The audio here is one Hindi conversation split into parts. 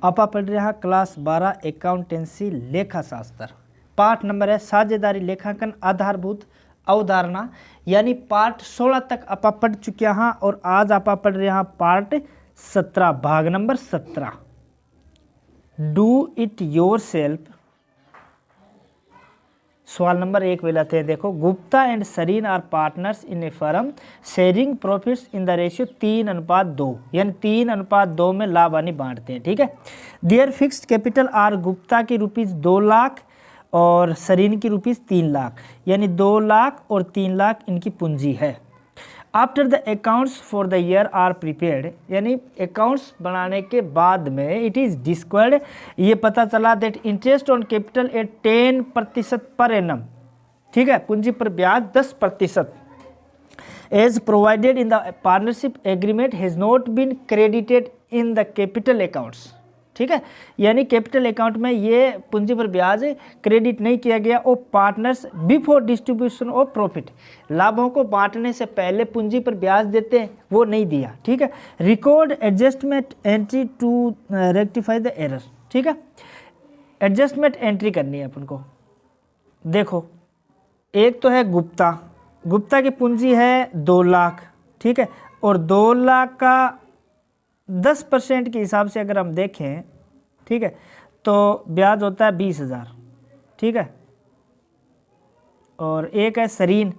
आप पढ़ रहे हैं क्लास 12 अकाउंटेंसी लेखा शास्त्र। पाठ नंबर है साझेदारी लेखांकन आधारभूत अवधारणा, यानी पार्ट 16 तक आप पढ़ चुके हैं और आज आप पढ़ रहे हैं पार्ट 17 भाग number 17। Do it yourself. सवाल नंबर 1 पे लाते हैं। देखो, Gupta and Sareen are partners in a firm sharing profits in the ratio 3:2, यानी 3:2 में लाभ हानि बांटते हैं। ठीक है। Their fixed capital are, Gupta की ₹2 लाख और सरीन की ₹3 लाख, यानी 2 लाख और 3 लाख इनकी पूंजी है। After the accounts for the year are prepared, यानी अकाउंट्स बनाने के बाद में इट इज़ डिस्कवर्ड, ये पता चला that interest on capital at 10% per annum. ठीक है, पूंजी पर ब्याज 10% as provided in the partnership agreement has not been credited in the capital accounts. ठीक है, यानी कैपिटल अकाउंट में ये पूंजी पर ब्याज क्रेडिट नहीं किया गया और partners before distribution of profit, लाभों को बांटने से पहले पूंजी पर ब्याज देते हैं, वो नहीं दिया। ठीक है। Record adjustment entry to rectify the error. ठीक है, एडजस्टमेंट एंट्री करनी है अपन को। देखो, एक तो है गुप्ता, गुप्ता की पूंजी है 2 लाख। ठीक है, और 2 लाख का 10% के हिसाब से अगर हम देखें, ठीक है, तो ब्याज होता है 20,000। ठीक है, और एक है सरीन,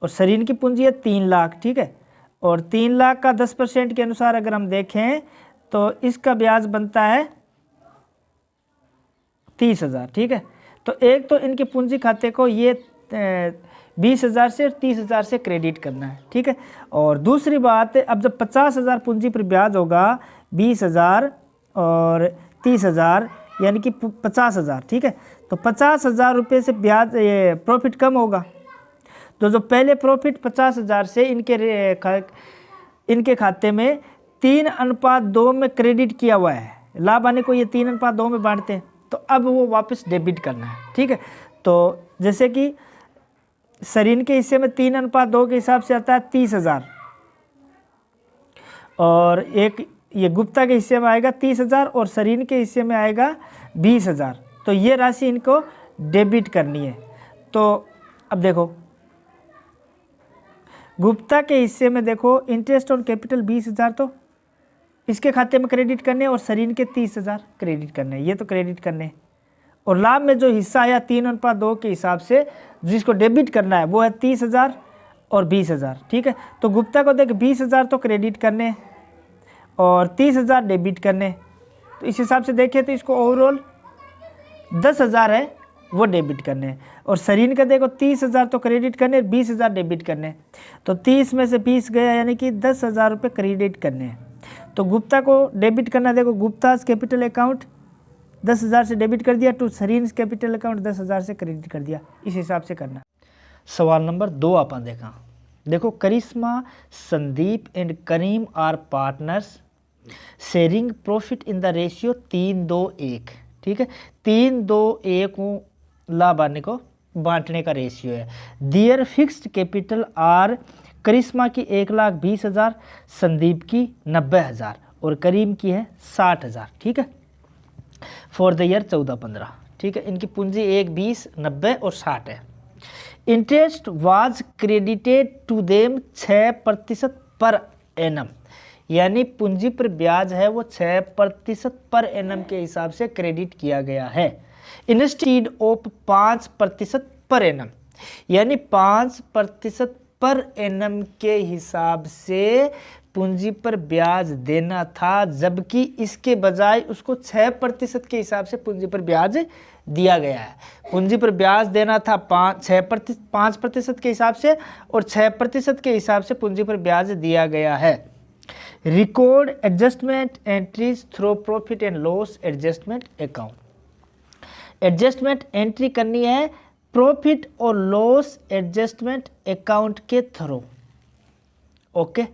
और सरीन की पूंजी है 3 लाख। ठीक है, और 3 लाख का 10% के अनुसार अगर हम देखें तो इसका ब्याज बनता है 30,000। ठीक है, तो एक तो इनके पूंजी खाते को ये 20,000 से और 30,000 से क्रेडिट करना है। ठीक है, और दूसरी बात, अब जब 50,000 पूंजी पर ब्याज होगा, 20,000 और 30,000 यानी कि 50,000। ठीक है, तो 50,000 रुपये से ब्याज ये प्रॉफिट कम होगा। तो जो पहले प्रॉफिट 50,000 से इनके खाते में 3:2 में क्रेडिट किया हुआ है, लाभ आने को ये 3:2 में बांटते हैं, तो अब वो वापस डेबिट करना है। ठीक है, तो जैसे कि सरीन के हिस्से में 3:2 के हिसाब से आता है 30,000, और एक ये गुप्ता के हिस्से में आएगा 30,000 और सरीन के हिस्से में आएगा 20,000, तो ये राशि इनको डेबिट करनी है। तो अब देखो, गुप्ता के हिस्से में देखो इंटरेस्ट ऑन कैपिटल 20,000 तो इसके खाते में क्रेडिट करने, और सरीन के 30,000 क्रेडिट करने, ये तो क्रेडिट करने। और लाभ में जो हिस्सा आया 3:2 के हिसाब से जिसको डेबिट करना है वो है 30,000 और 20,000। ठीक है, तो गुप्ता को देख 20,000 तो क्रेडिट करने और 30,000 डेबिट करने, तो इस हिसाब से देखें तो इसको ओवरऑल 10,000 है वो डेबिट करने। और सरीन का देखो 30,000 तो क्रेडिट करने, 20,000 डेबिट करने, तो 30 में से 20 गया, यानी कि 10,000 रुपये क्रेडिट करने हैं। तो गुप्ता को डेबिट करना, देखो गुप्ता कैपिटल अकाउंट 10,000 से डेबिट कर दिया, टू सरीन कैपिटल अकाउंट 10,000 से क्रेडिट कर दिया, इस हिसाब से करना। सवाल नंबर 2 आप देखा। देखो, Karishma, Sandeep and Karim are partners sharing profit in the ratio 3:2:1। ठीक है, 3:2:1 लाभ आने को बांटने का रेशियो है। दियर फिक्स्ड कैपिटल आर, करिश्मा की 1,20,000, संदीप की 90,000 और करीम की है 60,000। ठीक है, फॉर द ईयर 14-15। ठीक है, इनकी पूंजी 1, 20, 90 और 60 है। Interest was credited to them 6% per annum, यानी पूंजी पर ब्याज है वो 6% पर एनम के हिसाब से क्रेडिट किया गया है। इंस्टीड ऑफ 5% पर एनम, यानी 5% पर एनम के हिसाब से पूंजी पर ब्याज देना था, जबकि इसके बजाय उसको 6% के हिसाब से पूंजी पर ब्याज दिया गया है। पूंजी पर ब्याज देना था 5% के हिसाब से, और 6% के हिसाब से पूंजी पर ब्याज दिया गया है। Record adjustment entries through profit and loss adjustment account. Adjustment entry करनी है प्रॉफिट और लॉस एडजस्टमेंट अकाउंट के थ्रू। ओके,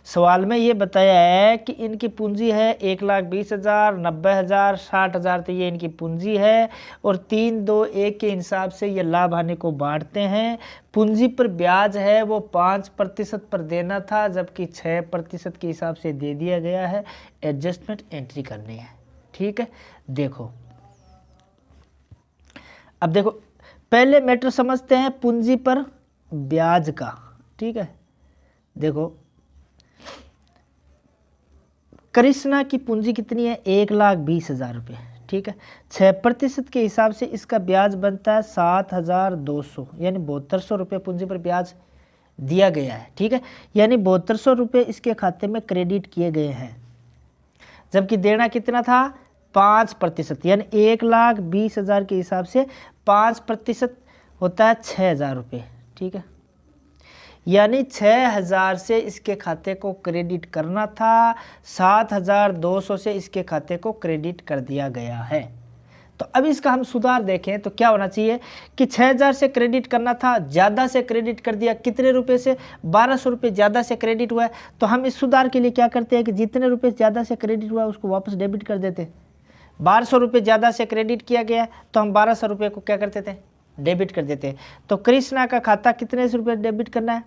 सवाल में ये बताया है कि इनकी पूंजी है 1,20,000, 90,000, 60,000, तो ये इनकी पूंजी है, और 3:2:1 के हिसाब से ये लाभ हानि को बांटते हैं। पूंजी पर ब्याज है वो 5% पर देना था, जबकि 6% के हिसाब से दे दिया गया है। एडजस्टमेंट एंट्री करनी है। ठीक है, देखो अब देखो पहले मैटर समझते हैं पूंजी पर ब्याज का। ठीक है, देखो कृष्णा की पूंजी कितनी है, 1,20,000 रुपये। ठीक है, 6% के हिसाब से इसका ब्याज बनता है 7,200, यानी 7200 रुपये पूंजी पर ब्याज दिया गया है। ठीक है, यानी 7200 रुपये इसके खाते में क्रेडिट किए गए हैं, जबकि देना कितना था 5%, यानी 1,20,000 के हिसाब से 5% होता है 6,000 रुपये। ठीक है, यानी 6,000 से इसके खाते को क्रेडिट करना था, 7,200 से इसके खाते को क्रेडिट कर दिया गया है। तो अब इसका हम सुधार देखें तो क्या होना चाहिए कि 6,000 से क्रेडिट करना था, ज़्यादा से क्रेडिट कर दिया, कितने रुपए से, 1,200 रुपये ज़्यादा से क्रेडिट हुआ है। तो हम इस सुधार के लिए क्या करते हैं कि जितने रुपये ज़्यादा से क्रेडिट हुआ है उसको वापस डेबिट कर देते। 1,200 रुपये ज़्यादा से क्रेडिट किया गया तो हम 1,200 रुपये को क्या करते थे, डेबिट कर देते। तो कृष्णा का खाता कितने से रुपये डेबिट करना है,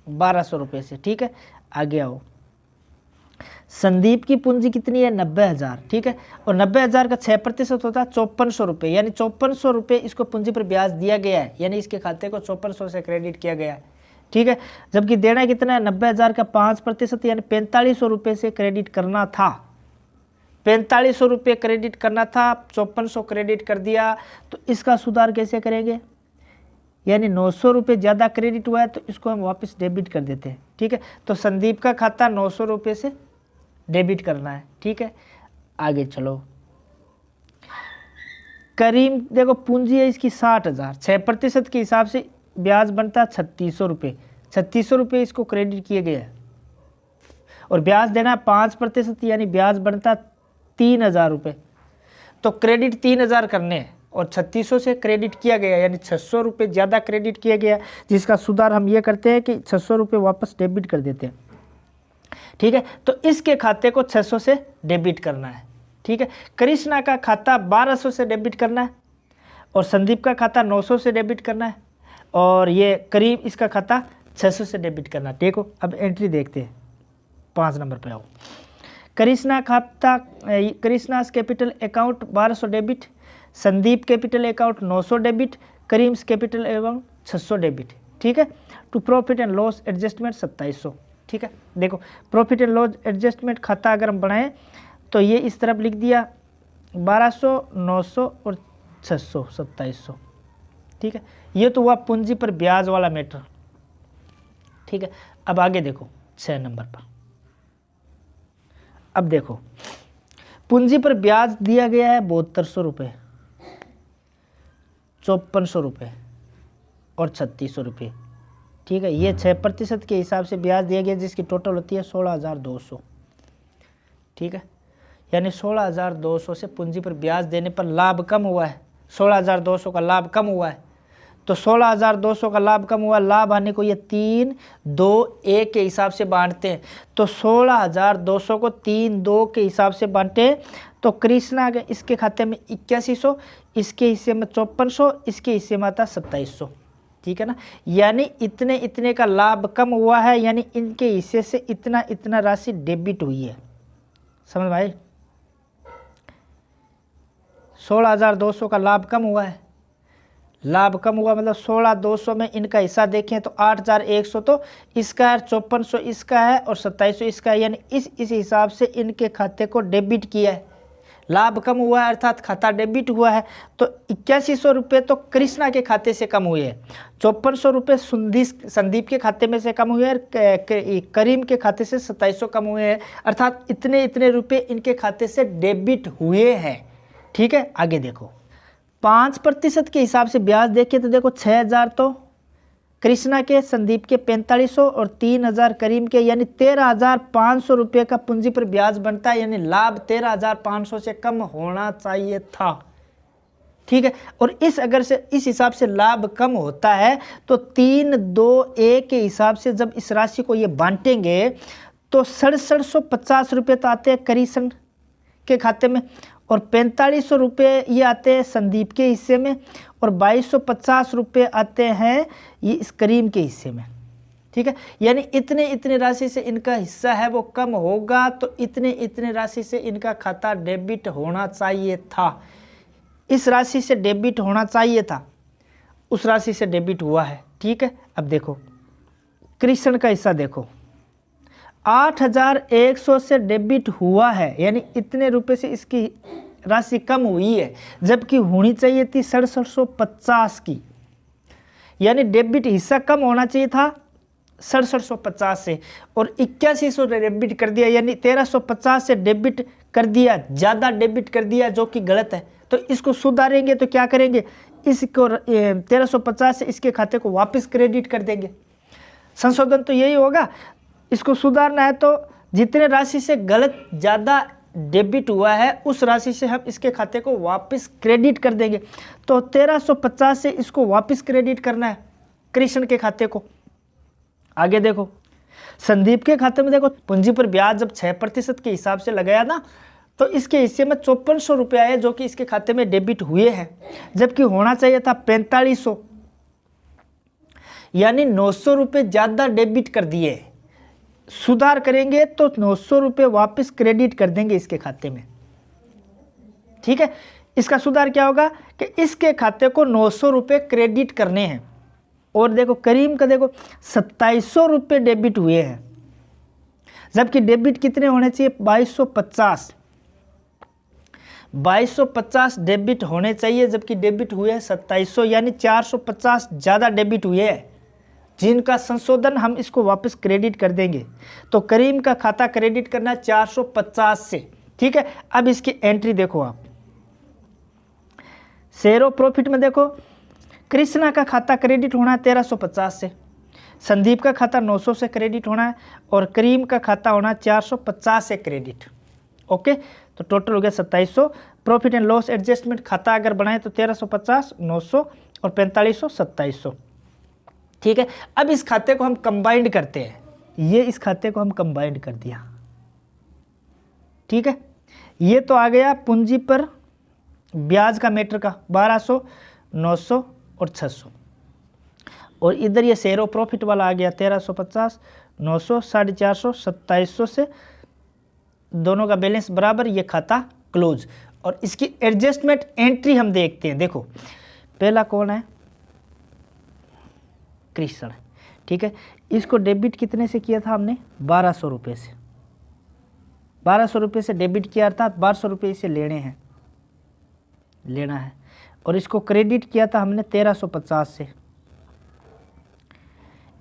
1,200 रुपये से। ठीक है, आगे आओ, संदीप की पूंजी कितनी है, 90,000। ठीक है, और 90,000 का 6% होता है 5400 रुपये, यानी 5400 रुपये इसको पूंजी पर ब्याज दिया गया है, यानी इसके खाते को 5400 से क्रेडिट किया गया है। ठीक है, जबकि देना कितना है, 90,000 का 5%, यानी 4500 रुपये से क्रेडिट करना था, 4500 रुपये क्रेडिट करना था, 5400 क्रेडिट कर दिया। तो इसका सुधार कैसे करेंगे, यानी 900 रुपये ज़्यादा क्रेडिट हुआ है तो इसको हम वापस डेबिट कर देते हैं। ठीक है, तो संदीप का खाता 900 रुपये से डेबिट करना है। ठीक है, आगे चलो, करीम देखो पूंजी है इसकी 60,000, 6% के हिसाब से ब्याज बनता है 3600 रुपये, 3600 रुपये इसको क्रेडिट किए गए हैं, और ब्याज देना 5%, यानी ब्याज बनता 3,000 रुपये। तो क्रेडिट 3,000 करने हैं और 3600 से क्रेडिट किया गया, यानी 600 रुपये ज़्यादा क्रेडिट किया गया, जिसका सुधार हम ये करते हैं कि 600 रुपये वापस डेबिट कर देते हैं। ठीक है, तो इसके खाते को 600 से डेबिट करना है। ठीक है, कृष्णा का खाता 1,200 से डेबिट करना है, और संदीप का खाता 900 से डेबिट करना है, और ये करीम इसका खाता 600 से डेबिट करना है। देखो अब एंट्री देखते हैं, 5 नंबर पे आओ। कृष्णा खाता, Krishna's capital account 1,200 debit, Sandeep capital account 900 debit, Karim's capital account 600 debit. ठीक है, to profit and loss adjustment 2700। ठीक है, देखो प्रॉफिट एंड लॉस एडजस्टमेंट खाता अगर हम बनाएं तो ये इस तरफ लिख दिया 1,200, 900 और 600, 2700। ठीक है, ये तो हुआ पूंजी पर ब्याज वाला मैटर। ठीक है, अब आगे देखो 6 नंबर पर। अब देखो पूंजी पर ब्याज दिया गया है 7200 रुपये, 5400 रुपये और 3600 रुपये। ठीक है, ये 6% के हिसाब से ब्याज दिया गया, जिसकी टोटल होती है 16,200। ठीक है, यानी 16,200 से पूंजी पर ब्याज देने पर लाभ कम हुआ है, 16,200 का लाभ कम हुआ है। तो 16,200 का लाभ कम हुआ, लाभ आने को ये 3, 2, 1 के हिसाब से बांटते हैं। तो 16,200 को 3, 2 के हिसाब से बांटे तो कृष्णा के इसके खाते में 8100, इसके हिस्से में 5400, इसके हिस्से में आता 2700। ठीक है ना, यानी इतने इतने का लाभ कम हुआ है, यानी इनके हिस्से से इतना इतना राशि डेबिट हुई है। समझ भाई, 16,200 का लाभ कम हुआ है, लाभ कम हुआ मतलब 16,200 में इनका हिस्सा देखें तो 8,100 तो इसका है, 5400 इसका है और 2700 इसका है, यानी इस हिसाब से इनके खाते को डेबिट किया है। लाभ कम हुआ है अर्थात खाता डेबिट हुआ है, तो 8100 रुपये तो कृष्णा के खाते से कम हुए हैं, 5400 रुपये संदीप के खाते में से कम हुए हैं, करीम के खाते से 2700 कम हुए हैं, अर्थात इतने इतने रुपये इनके खाते से डेबिट हुए हैं। ठीक है, आगे देखो 5% के हिसाब से ब्याज देखें तो देखो 6,000 तो कृष्णा के, संदीप के 4500 और 3,000 करीम के, यानी 13,500 रुपये का पूंजी पर ब्याज बनता है, यानी लाभ 13,500 से कम होना चाहिए था। ठीक है, और अगर से इस हिसाब से लाभ कम होता है तो 3, 2, 1 के हिसाब से जब इस राशि को ये बांटेंगे तो 6750 रुपये तो आते हैं कृष्ण के खाते में, और 4500 रुपये ये आते हैं संदीप के हिस्से में, और 2250 रुपये आते हैं ये इस करीम के हिस्से में। ठीक है, यानी इतने इतने राशि से इनका हिस्सा है वो कम होगा, तो इतने इतने राशि से इनका खाता डेबिट होना चाहिए था, इस राशि से डेबिट होना चाहिए था, उस राशि से डेबिट हुआ है। ठीक है, अब देखो कृष्ण का हिस्सा देखो 8100 से डेबिट हुआ है, यानी इतने रुपए से इसकी राशि कम हुई है, जबकि होनी चाहिए थी 6750 की, यानी डेबिट हिस्सा कम होना चाहिए था 6750 से, और 8100 डेबिट कर दिया, यानी 1350 से डेबिट कर दिया, ज़्यादा डेबिट कर दिया, जो कि गलत है। तो इसको सुधारेंगे तो क्या करेंगे, इसको 1350 से इसके खाते को वापस क्रेडिट कर देंगे। संशोधन तो यही होगा, इसको सुधारना है तो जितने राशि से गलत ज़्यादा डेबिट हुआ है उस राशि से हम इसके खाते को वापस क्रेडिट कर देंगे। तो 1350 से इसको वापस क्रेडिट करना है कृष्ण के खाते को। आगे देखो संदीप के खाते में देखो पूंजी पर ब्याज जब 6% के हिसाब से लगाया ना, तो इसके हिस्से में 5400 रुपये आए, जो कि इसके खाते में डेबिट हुए हैं, जबकि होना चाहिए था 4500, यानी 900 रुपये ज़्यादा डेबिट कर दिए। सुधार करेंगे तो 900 रुपये वापस क्रेडिट कर देंगे इसके खाते में। ठीक है, इसका सुधार क्या होगा कि इसके खाते को 900 रुपये क्रेडिट करने हैं। और देखो करीम का देखो 2700 रुपये डेबिट हुए हैं, जबकि डेबिट कितने होने चाहिए 2250, 2250 डेबिट होने चाहिए, जबकि डेबिट हुए हैं 2700, यानी 450 ज़्यादा डेबिट हुए हैं, जिनका संशोधन हम इसको वापस क्रेडिट कर देंगे। तो करीम का खाता क्रेडिट करना 450 से। ठीक है, अब इसकी एंट्री देखो आप, शेयर ऑफ प्रॉफिट में देखो कृष्णा का खाता क्रेडिट होना है 1350 से, संदीप का खाता 900 से क्रेडिट होना है, और करीम का खाता होना है 450 से क्रेडिट। ओके, तो टोटल हो गया 2700। प्रॉफिट एंड लॉस एडजस्टमेंट खाता अगर बनाए तो 1350, 900 और 4500, 2700। ठीक है, अब इस खाते को हम कंबाइंड करते हैं, ये इस खाते को हम कंबाइंड कर दिया। ठीक है, ये तो आ गया पूंजी पर ब्याज का मैटर का 1200, 900 और 600, और इधर ये शेयर ऑफ प्रॉफिट वाला आ गया 1350, 900, 450, 2700 से दोनों का बैलेंस बराबर, ये खाता क्लोज। और इसकी एडजस्टमेंट एंट्री हम देखते हैं। देखो पहला कौन है, कृष्ण। ठीक है, इसको डेबिट कितने से किया था हमने 1200 रुपये से, 1200 रुपये से डेबिट किया, अर्थात 1200 रुपये इसे लेना है, और इसको क्रेडिट किया था हमने 1350 से।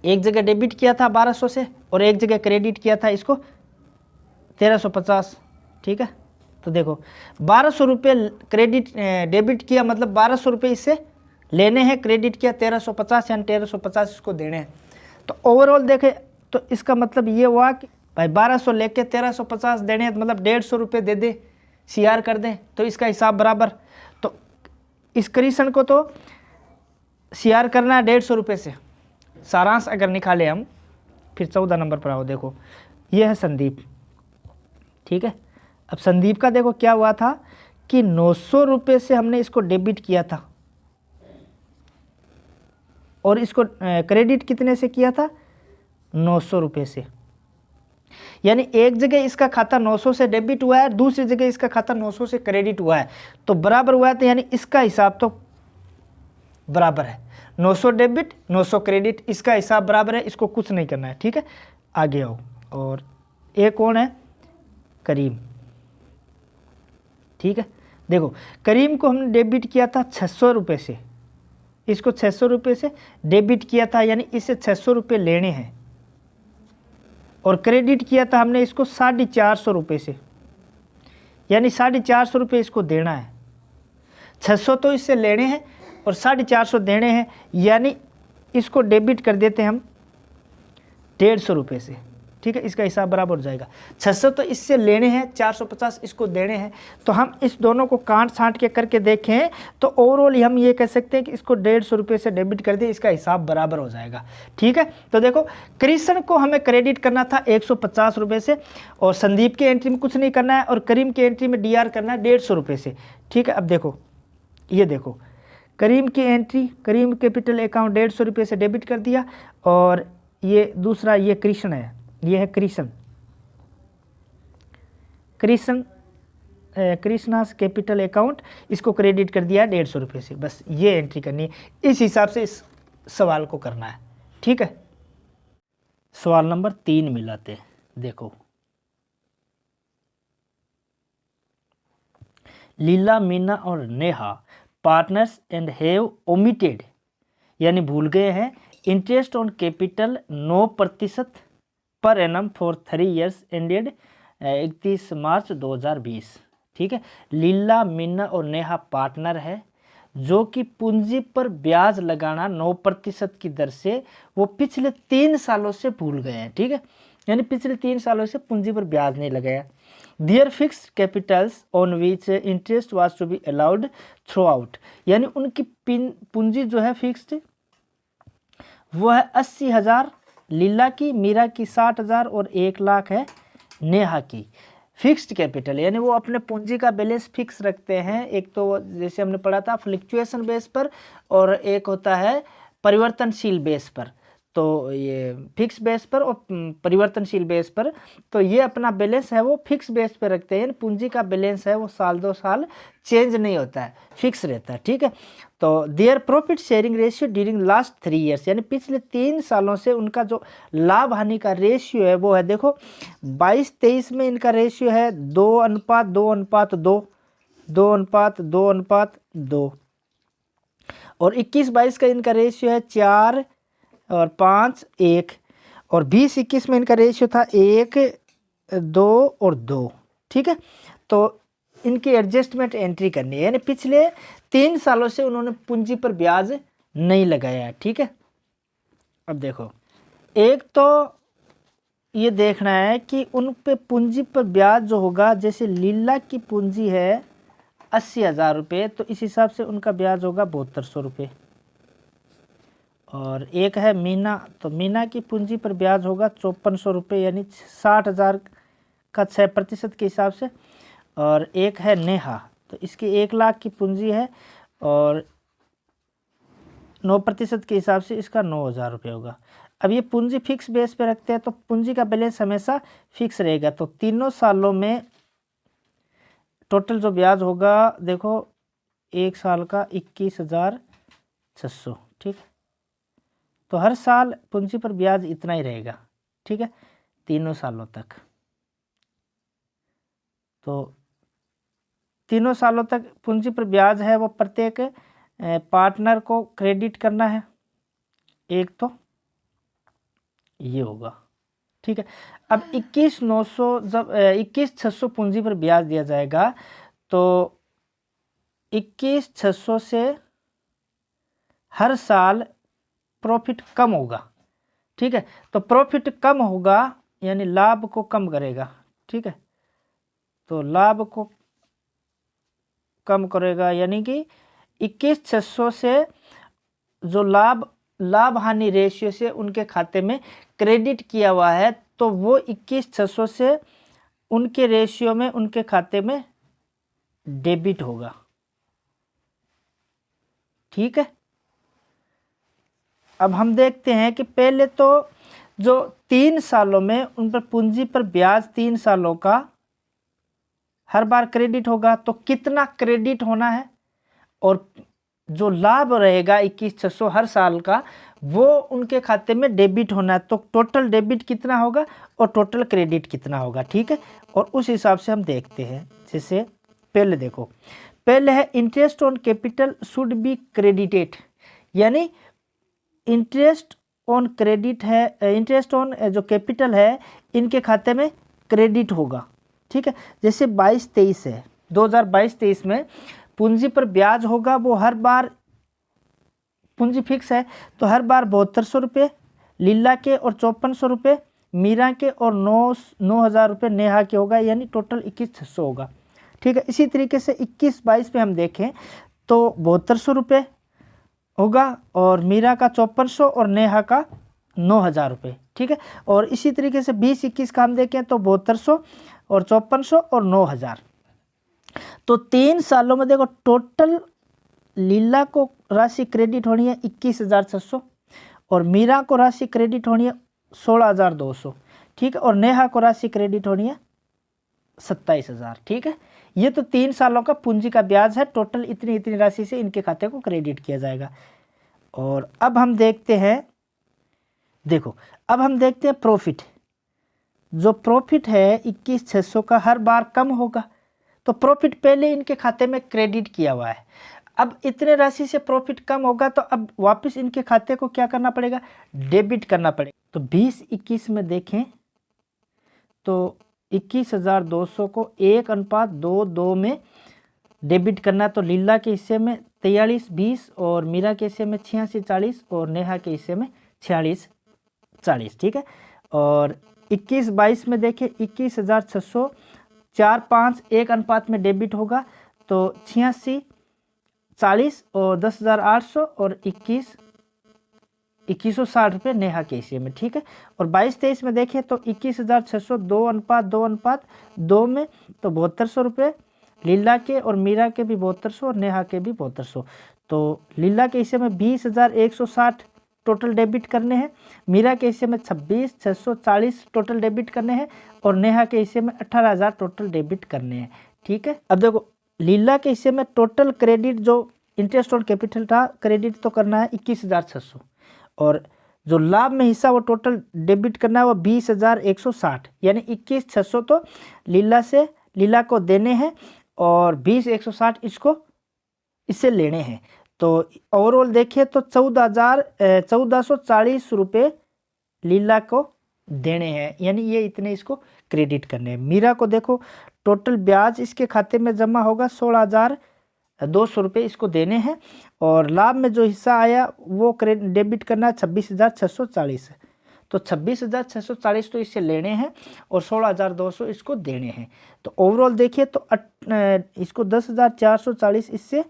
एक जगह डेबिट किया था 1200 से और एक जगह क्रेडिट किया था इसको 1350। ठीक है, तो देखो 1200 रुपये क्रेडिट डेबिट किया, मतलब 1200 रुपये इससे लेने हैं, क्रेडिट किया 1350, यानी 1350 इसको देने हैं। तो ओवरऑल देखें तो इसका मतलब ये हुआ कि भाई 1200 लेके 1350 देने हैं, तो मतलब 150 रुपये दे दे, CR कर दें, तो इसका हिसाब बराबर। तो इस कृष्ण को तो CR करना है 150 रुपये से। सारांश अगर निकाले हम, फिर 14 नंबर पर आओ, देखो ये है संदीप। ठीक है, अब संदीप का देखो क्या हुआ था कि 900 रुपये से हमने इसको डेबिट किया था, और इसको क्रेडिट कितने से किया था 900 रुपये से, यानी एक जगह इसका खाता 900 से डेबिट हुआ है, दूसरी जगह इसका खाता 900 से क्रेडिट हुआ है, तो बराबर हुआ है, तो यानी इसका हिसाब तो बराबर है, 900 डेबिट 900 क्रेडिट, इसका हिसाब बराबर है, इसको कुछ नहीं करना है। ठीक है, आगे आओ, और एक कौन है करीम। ठीक है, देखो करीम को हमने डेबिट किया था 600 रुपये से, इसको 600 रुपये से डेबिट किया था, यानी इससे 600 रुपये लेने हैं, और क्रेडिट किया था हमने इसको 450 रुपये से, यानी 450 रुपये इसको देना है। 600 तो इससे लेने हैं और 450 देने हैं, यानी इसको डेबिट कर देते हैं हम 150 रुपये से। ठीक है, इसका हिसाब बराबर हो जाएगा। 600 तो इससे लेने हैं, 450 इसको देने हैं, तो हम इस दोनों को काट छांट के करके देखें तो ओवरऑल हम ये कह सकते हैं कि इसको 150 रुपये से डेबिट कर दें, इसका हिसाब बराबर हो जाएगा। ठीक है, तो देखो कृष्ण को हमें क्रेडिट करना था 150 रुपये से, और संदीप की एंट्री में कुछ नहीं करना है, और करीम की एंट्री में DR करना है 150 रुपये से। ठीक है, अब देखो ये देखो करीम की एंट्री, करीम कैपिटल अकाउंट 150 रुपये से डेबिट कर दिया, और ये दूसरा, ये कृष्ण है, ये है कृष्णास कैपिटल अकाउंट, इसको क्रेडिट कर दिया 150 रुपये से। बस ये एंट्री करनी है, इस हिसाब से इस सवाल को करना है। ठीक है, सवाल नंबर 3 मिलाते हैं। देखो, लीला, मीना और Neha partners and have omitted, यानी भूल गए हैं, interest on capital 9% per annum for 3 years ended 31 मार्च 2020। ठीक है, लीला, मीना और नेहा पार्टनर है जो कि पूंजी पर ब्याज लगाना 9% की दर से वो पिछले 3 सालों से भूल गए हैं। ठीक है, यानी पिछले 3 सालों से पूंजी पर ब्याज नहीं लगाया। Their fixed capitals on which interest was to be allowed throughout, यानी उनकी पूंजी जो है फिक्स्ड वो है 80,000 लीला की, मीरा की 60,000 और 1 लाख है नेहा की। फिक्स्ड कैपिटल यानी वो अपने पूंजी का बैलेंस फिक्स रखते हैं। एक तो जैसे हमने पढ़ा था फ्लक्चुएशन बेस पर, और एक होता है परिवर्तनशील बेस पर। तो ये फिक्स बेस पर और परिवर्तनशील बेस पर, तो ये अपना बैलेंस है वो फिक्स बेस पर रखते हैं। पूंजी का बैलेंस है वो साल 2 साल चेंज नहीं होता है, फिक्स रहता है। ठीक है, तो their profit sharing ratio during last 3 years, यानी पिछले 3 सालों से उनका जो लाभ हानि का रेशियो है वो है, देखो 22-23 में इनका रेशियो है 2:2:2, 2:2:2, और 21-22 का इनका रेशियो है 4 और 5, 1, और 20-21 में इनका रेशियो था 1, 2 और 2। ठीक है, तो इनकी एडजस्टमेंट एंट्री करनी है, यानी पिछले 3 सालों से उन्होंने पूंजी पर ब्याज नहीं लगाया है। ठीक है, अब देखो, एक तो ये देखना है कि उन पे पूंजी पर ब्याज जो होगा, जैसे लीला की पूंजी है 80,000 रुपये, तो इस हिसाब से उनका ब्याज होगा 7200 रुपये। और एक है मीना, तो मीना की पूंजी पर ब्याज होगा 5400 रुपये, यानी 60,000 का 6% के हिसाब से। और एक है नेहा, तो इसकी 1 लाख की पूंजी है और 9% के हिसाब से इसका 9,000 रुपये होगा। अब ये पूंजी फिक्स बेस पे रखते हैं तो पूंजी का बैलेंस हमेशा फिक्स रहेगा। तो तीनों सालों में टोटल जो ब्याज होगा, देखो 1 साल का 21,600। ठीक है, तो हर साल पूंजी पर ब्याज इतना ही रहेगा। ठीक है, तीनों सालों तक, तो तीनों सालों तक पूंजी पर ब्याज है वो प्रत्येक पार्टनर को क्रेडिट करना है। एक तो ये होगा। ठीक है, अब 21,900 जब 21,600 पूंजी पर ब्याज दिया जाएगा, तो 21,600 से हर साल प्रॉफिट कम होगा। ठीक है, तो प्रॉफिट कम होगा यानी लाभ को कम करेगा। ठीक है, तो लाभ को कम करेगा, यानी कि 21,600 से जो लाभ हानि रेशियो से उनके खाते में क्रेडिट किया हुआ है, तो वो 21,600 से उनके रेशियो में उनके खाते में डेबिट होगा। ठीक है, अब हम देखते हैं कि पहले तो जो 3 सालों में उन पर पूंजी पर ब्याज 3 सालों का हर बार क्रेडिट होगा, तो कितना क्रेडिट होना है, और जो लाभ रहेगा 21,600 हर साल का वो उनके खाते में डेबिट होना है। तो टोटल डेबिट कितना होगा और टोटल क्रेडिट कितना होगा। ठीक है, और उस हिसाब से हम देखते हैं। जैसे पहले देखो, पहले है interest on capital should be credited, यानी इंटरेस्ट ऑन क्रेडिट है, इंटरेस्ट ऑन जो कैपिटल है इनके खाते में क्रेडिट होगा। ठीक है, जैसे 22-23 है, 2022-23 में पूंजी पर ब्याज होगा, वो हर बार पूंजी फिक्स है तो हर बार 7200 रुपये लीला के और 5400 रुपये मीरा के और 9,000 रुपये नेहा के होगा, यानी टोटल 21,600 होगा। ठीक है, इसी तरीके से 21-22 में हम देखें तो 7200 रुपये होगा और मीरा का 5400 और नेहा का 9,000 रुपये। ठीक है, और इसी तरीके से 20-21 का हम देखें तो 7200 और 5400 और 9,000। तो 3 सालों में देखो टोटल लीला को राशि क्रेडिट होनी है 21,600 और मीरा को राशि क्रेडिट होनी है 16,200, ठीक है। और नेहा को राशि क्रेडिट होनी है 27,000, ठीक है। ये तो 3 सालों का पूंजी का ब्याज है, टोटल इतनी इतनी राशि से इनके खाते को क्रेडिट किया जाएगा। और अब हम देखते हैं, देखो अब हम देखते हैं प्रॉफिट। जो प्रॉफिट है 21,600 का हर बार कम होगा, तो प्रॉफिट पहले इनके खाते में क्रेडिट किया हुआ है। अब इतने राशि से प्रॉफिट कम होगा तो अब वापस इनके खाते को क्या करना पड़ेगा, डेबिट करना पड़ेगा। तो 20-21 में देखें तो 21,200 को 1:2 में डेबिट करना। तो लीला के हिस्से में 43-20 और मीरा के हिस्से में 86-40 और नेहा के हिस्से में 46-40, ठीक है। और 21-22 में देखें 21,600 4-5 1 में डेबिट होगा, तो 86-40 और 10,800 और 21,60 रुपये नेहा के हिस्से में, ठीक है। और 22-23 में देखें तो 21,600 2:2 में, तो 7200 रुपये लीला के, और मीरा के भी 7200 और नेहा के भी 7200। तो लीला के हिस्से में 20,160 टोटल डेबिट करने हैं, मीरा के हिस्से में 26,640 टोटल डेबिट करने हैं, और नेहा के हिस्से में 18,000 टोटल डेबिट करने हैं, ठीक है। अब देखो लीला के हिस्से में टोटल क्रेडिट जो इंटरेस्ट ऑन कैपिटल था क्रेडिट तो करना है 21,600, और जो लाभ में हिस्सा वो टोटल डेबिट करना है वो 20,160, यानी 21,600 तो लीला को देने हैं और 20,160 इससे लेने हैं। तो ओवरऑल देखिए तो 14,40 रुपये लीला को देने हैं, यानी ये इतने इसको क्रेडिट करने हैं। मीरा को देखो टोटल ब्याज इसके खाते में जमा होगा 16,200 रुपये इसको देने हैं, और लाभ में जो हिस्सा आया वो डेबिट करना है 26,640 है। तो 26,640 तो इससे लेने हैं और 16,200 इसको देने हैं। तो ओवरऑल देखिए तो इसको 10,440 इससे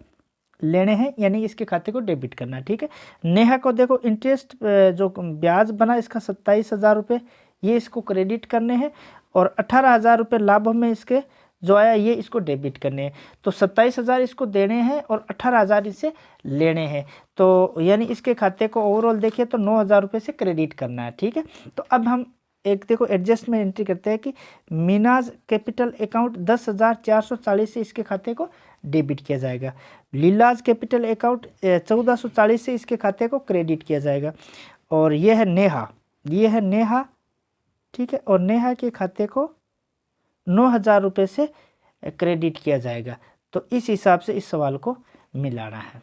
लेने हैं, यानी इसके खाते को डेबिट करना है, ठीक है। नेहा को देखो इंटरेस्ट जो ब्याज बना इसका 27,000 रुपये ये इसको क्रेडिट करने हैं, और 18,000 रुपये लाभ में इसके जो आया ये इसको डेबिट करने हैं। तो 27,000 इसको देने हैं और 18,000 इसे लेने हैं, तो यानी इसके खाते को ओवरऑल देखिए तो 9,000 रुपये से क्रेडिट करना है, ठीक है। तो अब हम एक देखो एडजस्टमेंट एंट्री करते हैं कि मीनाज कैपिटल अकाउंट 10,440 से इसके खाते को डेबिट किया जाएगा, लीलाज कैपिटल अकाउंट 1440 से इसके खाते को क्रेडिट किया जाएगा, और ये है नेहा, ठीक है। और नेहा के खाते को 9,000 रुपये से क्रेडिट किया जाएगा। तो इस हिसाब से इस सवाल को मिलाना है।